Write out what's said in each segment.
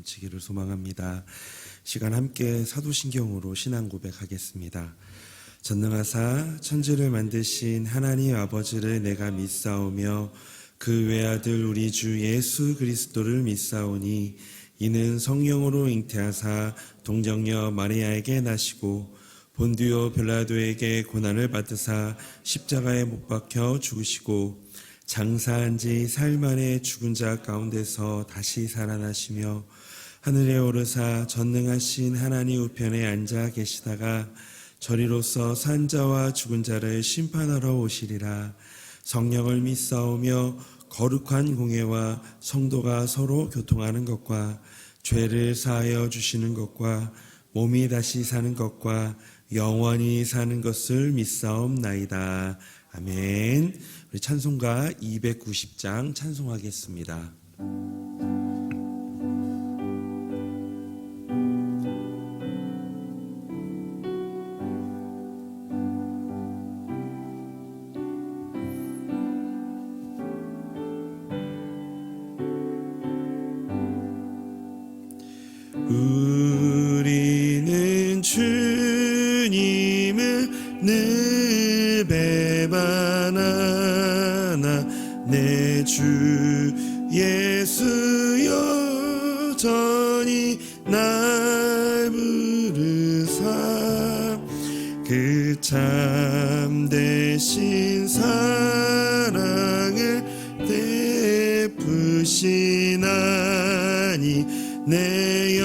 넘치기를 소망합니다. 시간 함께 사도신경으로 신앙 고백하겠습니다. 전능하사 천지를 만드신 하나님 아버지를 내가 믿사오며 그 외아들 우리 주 예수 그리스도를 믿사오니 이는 성령으로 잉태하사 동정녀 마리아에게 나시고 본디오 빌라도에게 고난을 받으사 십자가에 못 박혀 죽으시고 장사한 지 사흘 만에 죽은 자 가운데서 다시 살아나시며 하늘에 오르사 전능하신 하나님 우편에 앉아 계시다가 저리로서 산 자와 죽은 자를 심판하러 오시리라. 성령을 믿사오며 거룩한 공회와 성도가 서로 교통하는 것과 죄를 사하여 주시는 것과 몸이 다시 사는 것과 영원히 사는 것을 믿사옵나이다. 아멘. 우리 찬송가 290장 찬송하겠습니다. 우리는 주님을 늘 배반하나 내 주 예수 여전히 날 부르사 그 참되신 사랑을 베푸시나니 내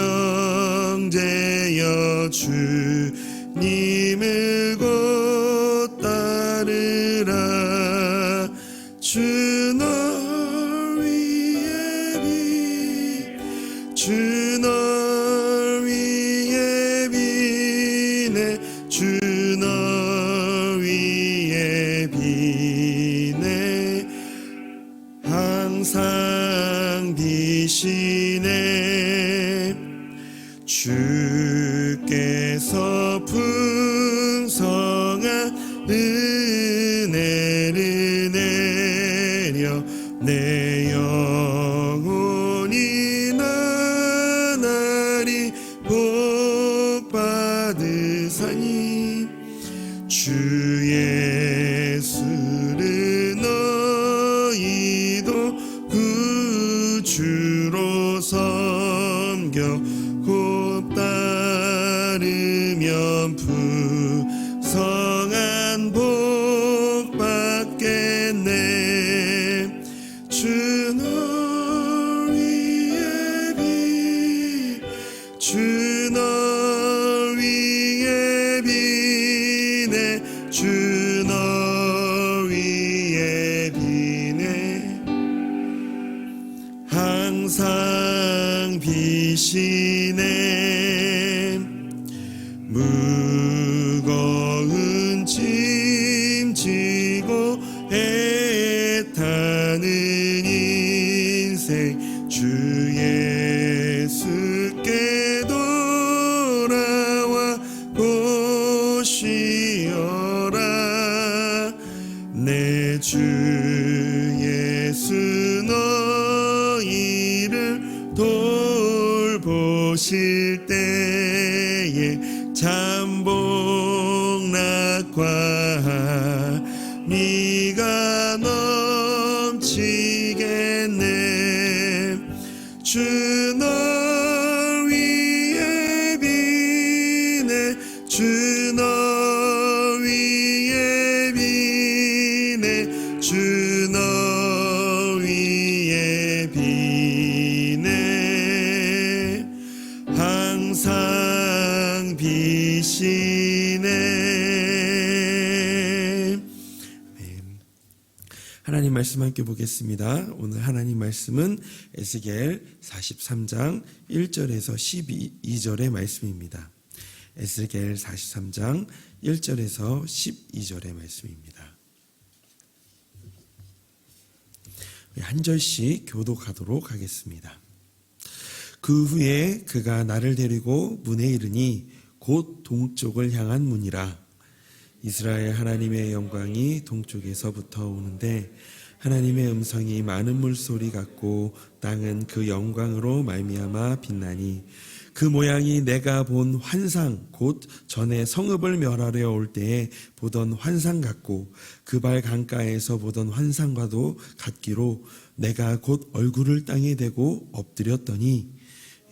영제여 주님을 곧 따르라. 주 널 위해 비네 주 널 위해 비네 항상 비시네. 주께서 풍성한 은혜를 내려 내 영혼이 나날이 복 받으사니 주 예수를 너희도 구주로 섬겨 곧 따르면 풍성한 복 받겠네. 주 널 위해 주 널 위해 비네 주 널 위해 비네 항상 비시네. 무거운 짐 지고 애타는 인생 주 예수께 돌아와 보시어라. 내 주 예수 너희를 돌보실 때에 참복락과 네가 넘치겠네. 주 널 위해 비네 주 널 위해 비네 주 널 위해 비네 항상 비시네. 하나님 말씀 함께 보겠습니다. 오늘 하나님 말씀은 에스겔 43장 1절에서 12절의 말씀입니다. 에스겔 43장 1절에서 12절의 말씀입니다. 한 절씩 교독하도록 하겠습니다. 그 후에 그가 나를 데리고 문에 이르니 곧 동쪽을 향한 문이라. 이스라엘 하나님의 영광이 동쪽에서부터 오는데 하나님의 음성이 많은 물소리 같고 땅은 그 영광으로 말미암아 빛나니 그 모양이 내가 본 환상 곧 전에 성읍을 멸하려 올 때에 보던 환상 같고 그 발 강가에서 보던 환상과도 같기로 내가 곧 얼굴을 땅에 대고 엎드렸더니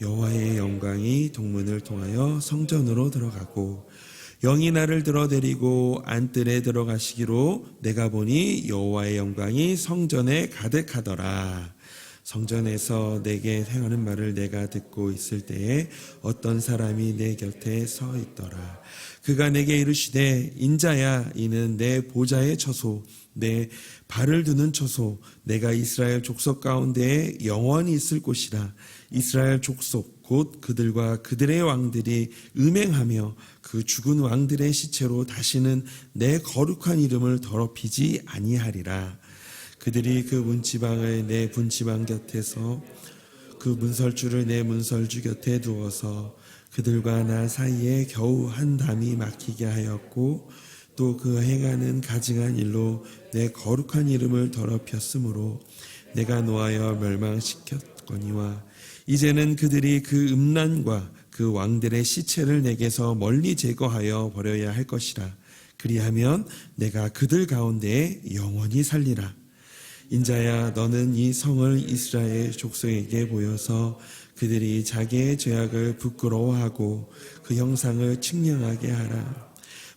여호와의 영광이 동문을 통하여 성전으로 들어가고 영이 나를 들어데리고 안뜰에 들어가시기로 내가 보니 여호와의 영광이 성전에 가득하더라. 성전에서 내게 행하는 말을 내가 듣고 있을 때에 어떤 사람이 내 곁에 서 있더라. 그가 내게 이르시되 인자야 이는 내 보좌의 처소 내 발을 두는 처소 내가 이스라엘 족속 가운데에 영원히 있을 곳이라. 이스라엘 족속 곧 그들과 그들의 왕들이 음행하며 그 죽은 왕들의 시체로 다시는 내 거룩한 이름을 더럽히지 아니하리라. 그들이 그 문지방을 내 문지방 곁에서 그 문설주를 내 문설주 곁에 두어서 그들과 나 사이에 겨우 한 담이 막히게 하였고 또 그 행하는 가증한 일로 내 거룩한 이름을 더럽혔으므로 내가 노하여 멸망시켰거니와 이제는 그들이 그 음란과 그 왕들의 시체를 내게서 멀리 제거하여 버려야 할 것이라. 그리하면 내가 그들 가운데에 영원히 살리라. 인자야 너는 이 성을 이스라엘 족속에게 보여서 그들이 자기의 죄악을 부끄러워하고 그 형상을 측량하게 하라.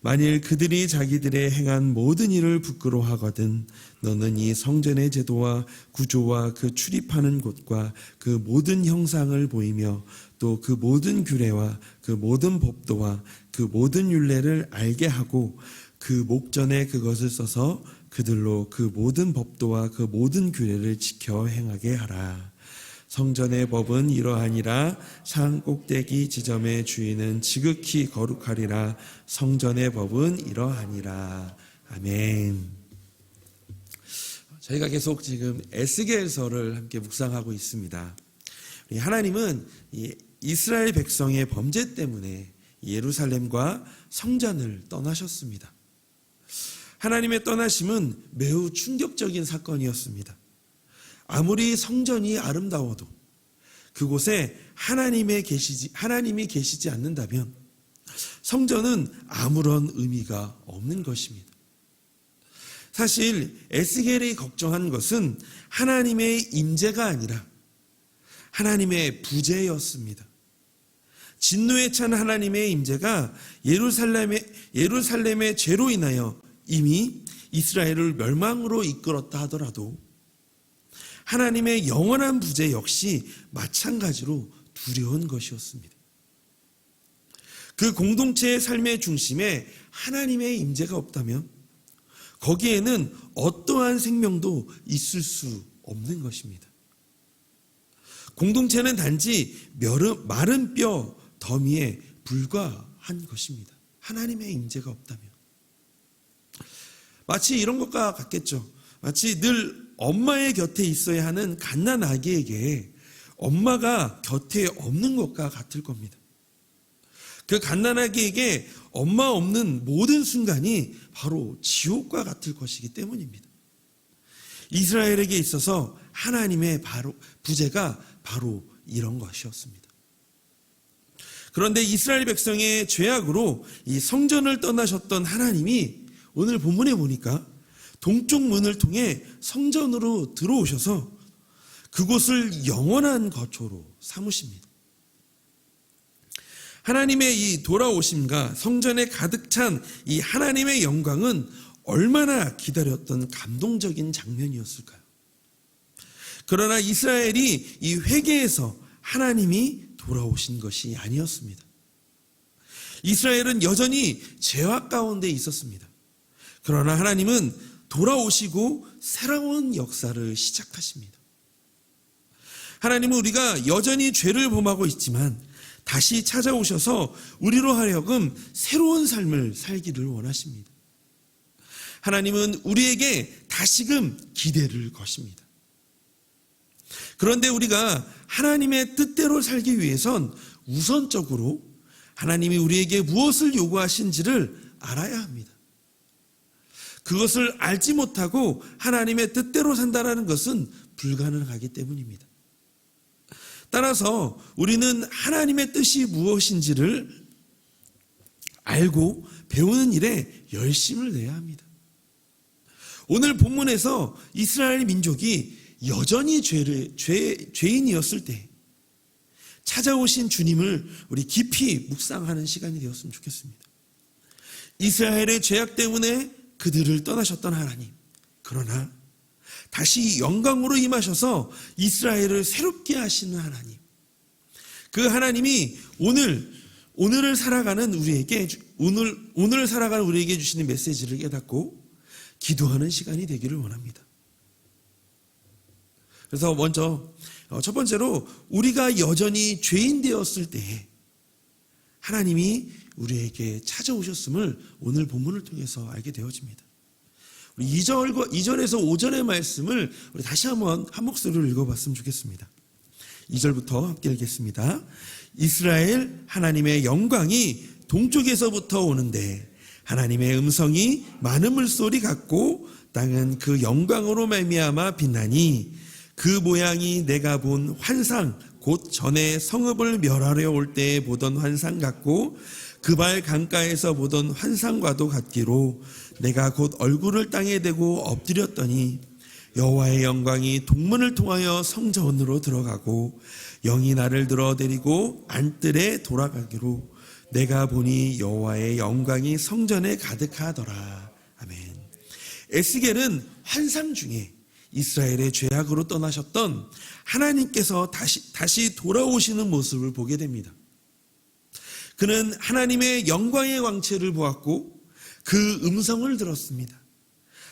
만일 그들이 자기들의 행한 모든 일을 부끄러워하거든 너는 이 성전의 제도와 구조와 그 출입하는 곳과 그 모든 형상을 보이며 또 그 모든 규례와 그 모든 법도와 그 모든 율례를 알게 하고 그 목전에 그것을 써서 그들로 그 모든 법도와 그 모든 규례를 지켜 행하게 하라. 성전의 법은 이러하니라. 산 꼭대기 지점의 주인은 지극히 거룩하리라. 성전의 법은 이러하니라. 아멘. 저희가 계속 지금 에스겔서를 함께 묵상하고 있습니다. 하나님은 이 이스라엘 백성의 범죄 때문에 예루살렘과 성전을 떠나셨습니다. 하나님의 떠나심은 매우 충격적인 사건이었습니다. 아무리 성전이 아름다워도 그곳에 하나님이 계시지 않는다면 성전은 아무런 의미가 없는 것입니다. 사실 에스겔이 걱정한 것은 하나님의 임재가 아니라 하나님의 부재였습니다. 진노에 찬 하나님의 임재가 예루살렘의 죄로 인하여 이미 이스라엘을 멸망으로 이끌었다 하더라도 하나님의 영원한 부재 역시 마찬가지로 두려운 것이었습니다. 그 공동체의 삶의 중심에 하나님의 임재가 없다면 거기에는 어떠한 생명도 있을 수 없는 것입니다. 공동체는 단지 마른 뼈 더미에 불과한 것입니다. 하나님의 임재가 없다면. 마치 이런 것과 같겠죠. 마치 늘 엄마의 곁에 있어야 하는 갓난 아기에게 엄마가 곁에 없는 것과 같을 겁니다. 그 갓난 아기에게 엄마 없는 모든 순간이 바로 지옥과 같을 것이기 때문입니다. 이스라엘에게 있어서 하나님의 부재가 바로 이런 것이었습니다. 그런데 이스라엘 백성의 죄악으로 이 성전을 떠나셨던 하나님이 오늘 본문에 보니까 동쪽 문을 통해 성전으로 들어오셔서 그곳을 영원한 거처로 삼으십니다. 하나님의 이 돌아오심과 성전에 가득 찬 이 하나님의 영광은 얼마나 기다렸던 감동적인 장면이었을까요? 그러나 이스라엘이 이 회개에서 하나님이 돌아오신 것이 아니었습니다. 이스라엘은 여전히 죄악 가운데 있었습니다. 그러나 하나님은 돌아오시고 새로운 역사를 시작하십니다. 하나님은 우리가 여전히 죄를 범하고 있지만 다시 찾아오셔서 우리로 하여금 새로운 삶을 살기를 원하십니다. 하나님은 우리에게 다시금 기대를 거십니다. 그런데 우리가 하나님의 뜻대로 살기 위해선 우선적으로 하나님이 우리에게 무엇을 요구하신지를 알아야 합니다. 그것을 알지 못하고 하나님의 뜻대로 산다는 것은 불가능하기 때문입니다. 따라서 우리는 하나님의 뜻이 무엇인지를 알고 배우는 일에 열심을 내야 합니다. 오늘 본문에서 이스라엘 민족이 여전히 죄인이었을 때 찾아오신 주님을 우리 깊이 묵상하는 시간이 되었으면 좋겠습니다. 이스라엘의 죄악 때문에 그들을 떠나셨던 하나님, 그러나 다시 영광으로 임하셔서 이스라엘을 새롭게 하시는 하나님, 그 하나님이 오늘을 살아가는 우리에게 주시는 메시지를 깨닫고 기도하는 시간이 되기를 원합니다. 그래서 먼저 첫 번째로 우리가 여전히 죄인 되었을 때 하나님이 우리에게 찾아오셨음을 오늘 본문을 통해서 알게 되어집니다. 우리 2절에서 5절의 말씀을 우리 다시 한번 한 목소리로 읽어봤으면 좋겠습니다. 2절부터 함께 읽겠습니다. 이스라엘 하나님의 영광이 동쪽에서부터 오는데 하나님의 음성이 많은 물소리 같고 땅은 그 영광으로 말미암아 빛나니 그 모양이 내가 본 환상 곧 전에 성읍을 멸하려 올 때에 보던 환상 같고 그발 강가에서 보던 환상과도 같기로 내가 곧 얼굴을 땅에 대고 엎드렸더니 여호와의 영광이 동문을 통하여 성전으로 들어가고 영이 나를 들어 데리고 안뜰에 돌아가기로 내가 보니 여호와의 영광이 성전에 가득하더라. 아멘. 에스겔은 환상 중에 이스라엘의 죄악으로 떠나셨던 하나님께서 다시 돌아오시는 모습을 보게 됩니다. 그는 하나님의 영광의 왕체를 보았고 그 음성을 들었습니다.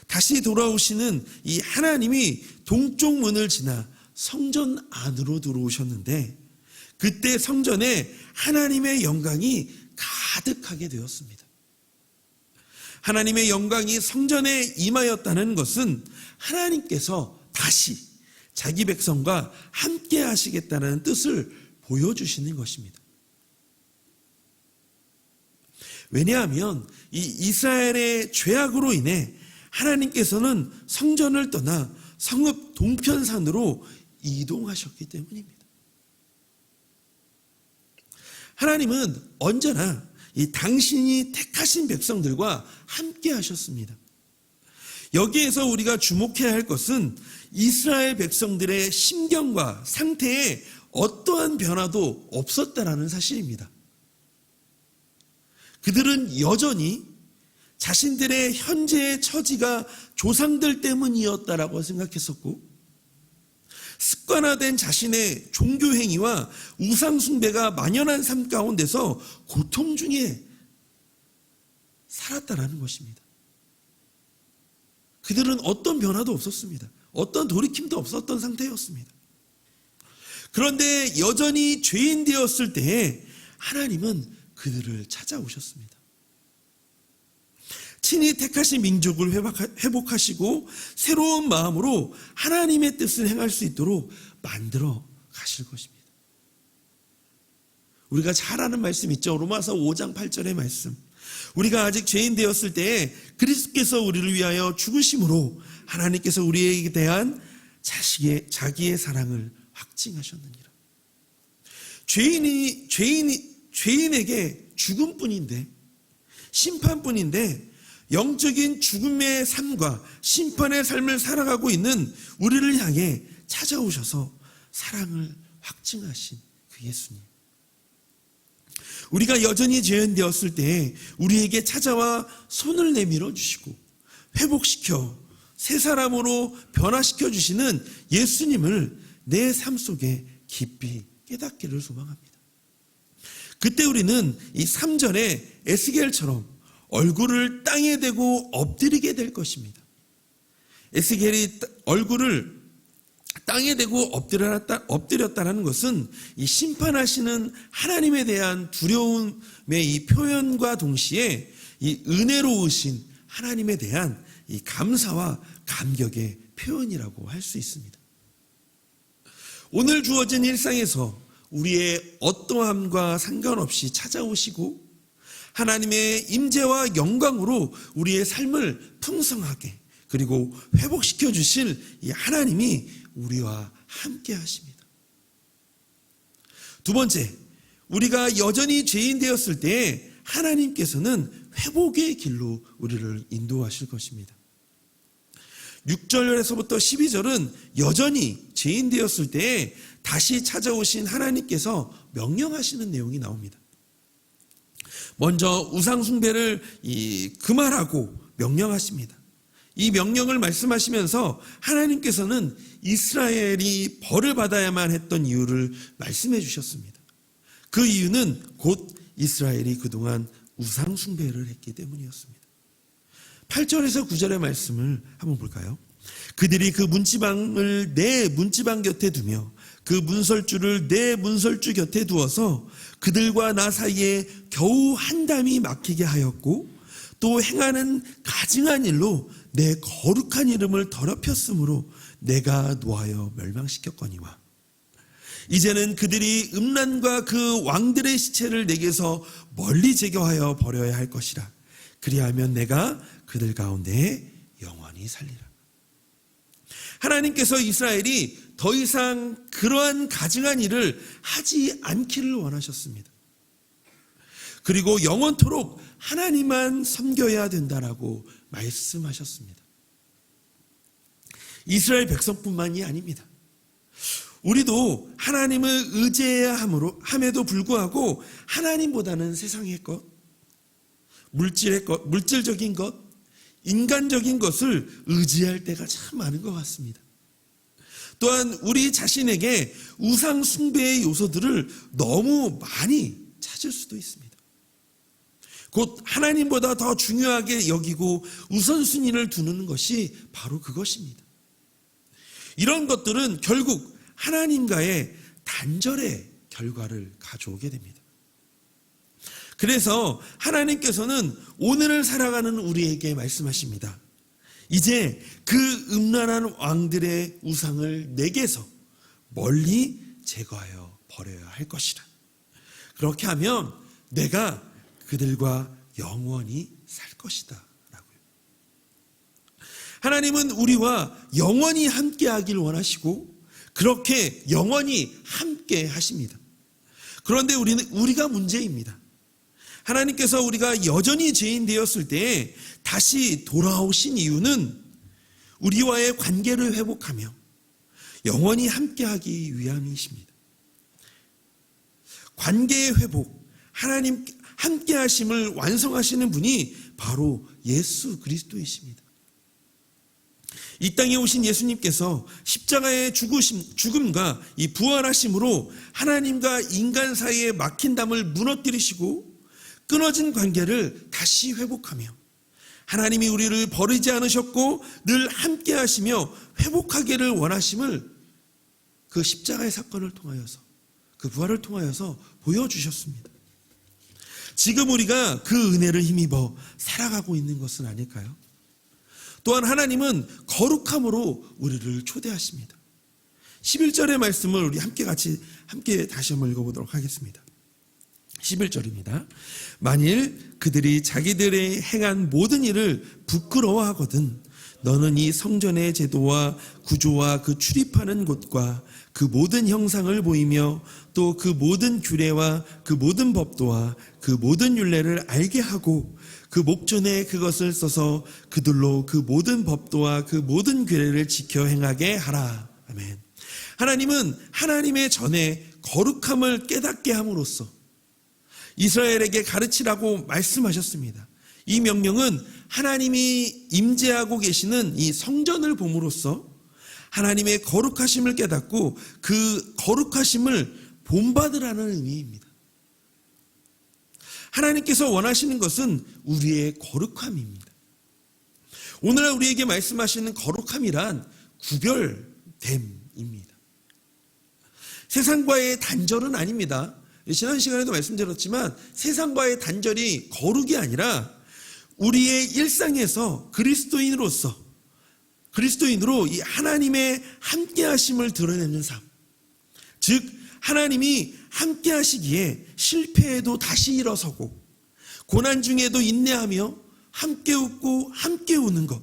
다시 돌아오시는 이 하나님이 동쪽 문을 지나 성전 안으로 들어오셨는데 그때 성전에 하나님의 영광이 가득하게 되었습니다. 하나님의 영광이 성전에 임하였다는 것은 하나님께서 다시 자기 백성과 함께 하시겠다는 뜻을 보여주시는 것입니다. 왜냐하면 이 이스라엘의 죄악으로 인해 하나님께서는 성전을 떠나 성읍 동편산으로 이동하셨기 때문입니다. 하나님은 언제나 이 당신이 택하신 백성들과 함께 하셨습니다. 여기에서 우리가 주목해야 할 것은 이스라엘 백성들의 심경과 상태에 어떠한 변화도 없었다라는 사실입니다. 그들은 여전히 자신들의 현재의 처지가 조상들 때문이었다라고 생각했었고 습관화된 자신의 종교 행위와 우상 숭배가 만연한 삶 가운데서 고통 중에 살았다라는 것입니다. 그들은 어떤 변화도 없었습니다. 어떤 돌이킴도 없었던 상태였습니다. 그런데 여전히 죄인 되었을 때에 하나님은 그들을 찾아오셨습니다. 친히 택하신 민족을 회복하시고 새로운 마음으로 하나님의 뜻을 행할 수 있도록 만들어 가실 것입니다. 우리가 잘 아는 말씀 있죠. 로마서 5장 8절의 말씀. 우리가 아직 죄인 되었을 때에 그리스도께서 우리를 위하여 죽으심으로 하나님께서 우리에게 대한 자기의 사랑을 확증하셨느니라. 죄인에게 죽음뿐인데, 심판뿐인데 영적인 죽음의 삶과 심판의 삶을 살아가고 있는 우리를 향해 찾아오셔서 사랑을 확증하신 그 예수님. 우리가 여전히 죄인 되었을 때 우리에게 찾아와 손을 내밀어 주시고 회복시켜 새 사람으로 변화시켜 주시는 예수님을 내 삶 속에 깊이 깨닫기를 소망합니다. 그때 우리는 이 3절의 에스겔처럼 얼굴을 땅에 대고 엎드리게 될 것입니다. 에스겔이 얼굴을 땅에 대고 엎드렸다는 것은 이 심판하시는 하나님에 대한 두려움의 이 표현과 동시에 이 은혜로우신 하나님에 대한 이 감사와 감격의 표현이라고 할 수 있습니다. 오늘 주어진 일상에서 우리의 어떠함과 상관없이 찾아오시고 하나님의 임재와 영광으로 우리의 삶을 풍성하게 그리고 회복시켜 주실 이 하나님이 우리와 함께 하십니다. 두 번째, 우리가 여전히 죄인 되었을 때 하나님께서는 회복의 길로 우리를 인도하실 것입니다. 6절에서부터 12절은 여전히 죄인 되었을 때 다시 찾아오신 하나님께서 명령하시는 내용이 나옵니다. 먼저 우상 숭배를 그만하고 명령하십니다. 이 명령을 말씀하시면서 하나님께서는 이스라엘이 벌을 받아야만 했던 이유를 말씀해 주셨습니다. 그 이유는 곧 이스라엘이 그동안 우상 숭배를 했기 때문이었습니다. 8절에서 9절의 말씀을 한번 볼까요? 그들이 그 문지방을 내 문지방 곁에 두며 그 문설주를 내 문설주 곁에 두어서 그들과 나 사이에 겨우 한 담이 막히게 하였고 또 행하는 가증한 일로 내 거룩한 이름을 더럽혔으므로 내가 노하여 멸망시켰거니와 이제는 그들이 음란과 그 왕들의 시체를 내게서 멀리 제거하여 버려야 할 것이라. 그리하면 내가 그들 가운데 영원히 살리라. 하나님께서 이스라엘이 더 이상 그러한 가증한 일을 하지 않기를 원하셨습니다. 그리고 영원토록 하나님만 섬겨야 된다라고 말씀하셨습니다. 이스라엘 백성뿐만이 아닙니다. 우리도 하나님을 의지해야 함에도 불구하고 하나님보다는 세상의 것, 물질적인 것, 인간적인 것을 의지할 때가 참 많은 것 같습니다. 또한 우리 자신에게 우상 숭배의 요소들을 너무 많이 찾을 수도 있습니다. 곧 하나님보다 더 중요하게 여기고 우선순위를 두는 것이 바로 그것입니다. 이런 것들은 결국 하나님과의 단절의 결과를 가져오게 됩니다. 그래서 하나님께서는 오늘을 살아가는 우리에게 말씀하십니다. 이제 그 음란한 왕들의 우상을 내게서 멀리 제거하여 버려야 할 것이라. 그렇게 하면 내가 그들과 영원히 살 것이다 라고요. 하나님은 우리와 영원히 함께하길 원하시고 그렇게 영원히 함께 하십니다. 그런데 우리가 문제입니다. 하나님께서 우리가 여전히 죄인 되었을 때 다시 돌아오신 이유는 우리와의 관계를 회복하며 영원히 함께하기 위함이십니다. 관계의 회복, 하나님 함께하심을 완성하시는 분이 바로 예수 그리스도이십니다. 이 땅에 오신 예수님께서 십자가의 죽음과 이 부활하심으로 하나님과 인간 사이에 막힌 담을 무너뜨리시고 끊어진 관계를 다시 회복하며 하나님이 우리를 버리지 않으셨고 늘 함께 하시며 회복하기를 원하심을 그 십자가의 사건을 통하여서 그 부활을 통하여서 보여주셨습니다. 지금 우리가 그 은혜를 힘입어 살아가고 있는 것은 아닐까요? 또한 하나님은 거룩함으로 우리를 초대하십니다. 11절의 말씀을 우리 함께 다시 한번 읽어보도록 하겠습니다. 11절입니다. 만일 그들이 자기들의 행한 모든 일을 부끄러워하거든 너는 이 성전의 제도와 구조와 그 출입하는 곳과 그 모든 형상을 보이며 또 그 모든 규례와 그 모든 법도와 그 모든 율례를 알게 하고 그 목전에 그것을 써서 그들로 그 모든 법도와 그 모든 규례를 지켜 행하게 하라. 아멘. 하나님은 하나님의 전에 거룩함을 깨닫게 함으로써 이스라엘에게 가르치라고 말씀하셨습니다. 이 명령은 하나님이 임재하고 계시는 이 성전을 봄으로써 하나님의 거룩하심을 깨닫고 그 거룩하심을 본받으라는 의미입니다. 하나님께서 원하시는 것은 우리의 거룩함입니다. 오늘날 우리에게 말씀하시는 거룩함이란 구별됨입니다. 세상과의 단절은 아닙니다. 지난 시간에도 말씀드렸지만 세상과의 단절이 거룩이 아니라 우리의 일상에서 그리스도인으로 이 하나님의 함께하심을 드러내는 삶, 즉 하나님이 함께하시기에 실패해도 다시 일어서고 고난 중에도 인내하며 함께 웃고 함께 우는 것,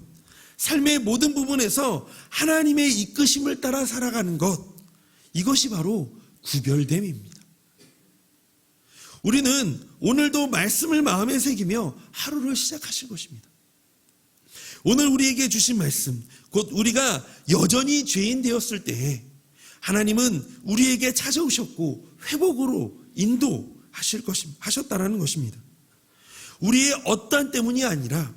삶의 모든 부분에서 하나님의 이끄심을 따라 살아가는 것, 이것이 바로 구별됨입니다. 우리는 오늘도 말씀을 마음에 새기며 하루를 시작하실 것입니다. 오늘 우리에게 주신 말씀, 곧 우리가 여전히 죄인 되었을 때에 하나님은 우리에게 찾아오셨고 회복으로 하셨다라는 것입니다. 우리의 어떠한 때문이 아니라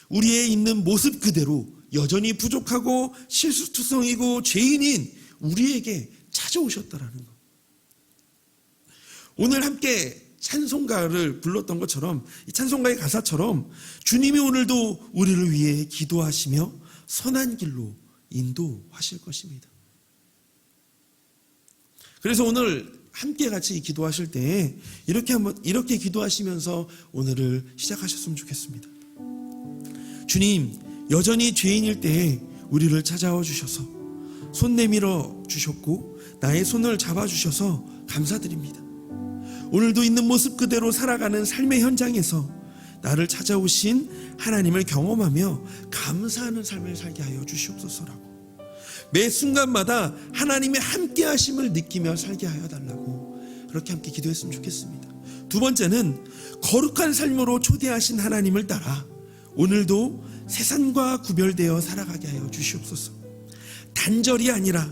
우리의 있는 모습 그대로 여전히 부족하고 실수투성이고 죄인인 우리에게 찾아오셨다라는 것. 오늘 함께 찬송가를 불렀던 것처럼, 이 찬송가의 가사처럼 주님이 오늘도 우리를 위해 기도하시며 선한 길로 인도하실 것입니다. 그래서 오늘 함께 같이 기도하실 때 이렇게 기도하시면서 오늘을 시작하셨으면 좋겠습니다. 주님, 여전히 죄인일 때에 우리를 찾아와 주셔서 손 내밀어 주셨고 나의 손을 잡아 주셔서 감사드립니다. 오늘도 있는 모습 그대로 살아가는 삶의 현장에서 나를 찾아오신 하나님을 경험하며 감사하는 삶을 살게 하여 주시옵소서라고, 매 순간마다 하나님의 함께 하심을 느끼며 살게 하여 달라고 그렇게 함께 기도했으면 좋겠습니다. 두 번째는 거룩한 삶으로 초대하신 하나님을 따라 오늘도 세상과 구별되어 살아가게 하여 주시옵소서. 단절이 아니라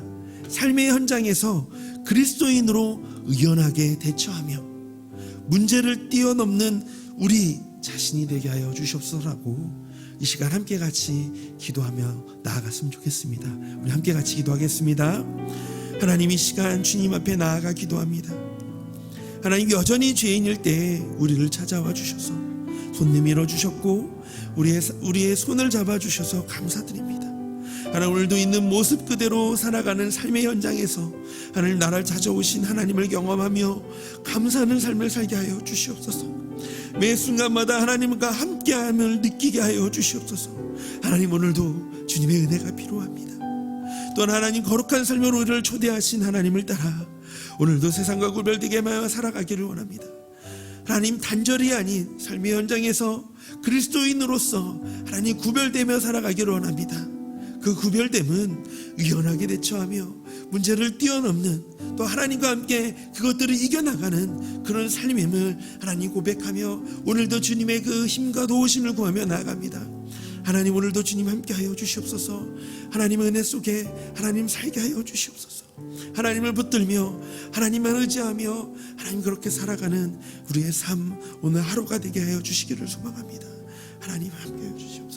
삶의 현장에서 그리스도인으로 의연하게 대처하며 문제를 뛰어넘는 우리 자신이 되게 하여 주시옵소서라고 이 시간 함께 같이 기도하며 나아갔으면 좋겠습니다. 우리 함께 같이 기도하겠습니다. 하나님, 이 시간 주님 앞에 나아가 기도합니다. 하나님, 여전히 죄인일 때 우리를 찾아와 주셔서 손 내밀어 주셨고 우리의 손을 잡아 주셔서 감사드립니다. 하나님, 오늘도 있는 모습 그대로 살아가는 삶의 현장에서 하나님, 나를 찾아오신 하나님을 경험하며 감사하는 삶을 살게 하여 주시옵소서. 매 순간마다 하나님과 함께함을 느끼게 하여 주시옵소서. 하나님, 오늘도 주님의 은혜가 필요합니다. 또한 하나님, 거룩한 삶으로 우리를 초대하신 하나님을 따라 오늘도 세상과 구별되게 하여 살아가기를 원합니다. 하나님, 단절이 아닌 삶의 현장에서 그리스도인으로서 하나님 구별되며 살아가기를 원합니다. 그 구별됨은 의연하게 대처하며 문제를 뛰어넘는, 또 하나님과 함께 그것들을 이겨나가는 그런 삶임을 하나님 고백하며 오늘도 주님의 그 힘과 도우심을 구하며 나아갑니다. 하나님, 오늘도 주님 함께하여 주시옵소서. 하나님의 은혜 속에 하나님 살게 하여 주시옵소서. 하나님을 붙들며 하나님만 의지하며 하나님 그렇게 살아가는 우리의 삶, 오늘 하루가 되게 하여 주시기를 소망합니다. 하나님 함께하여 주시옵소서.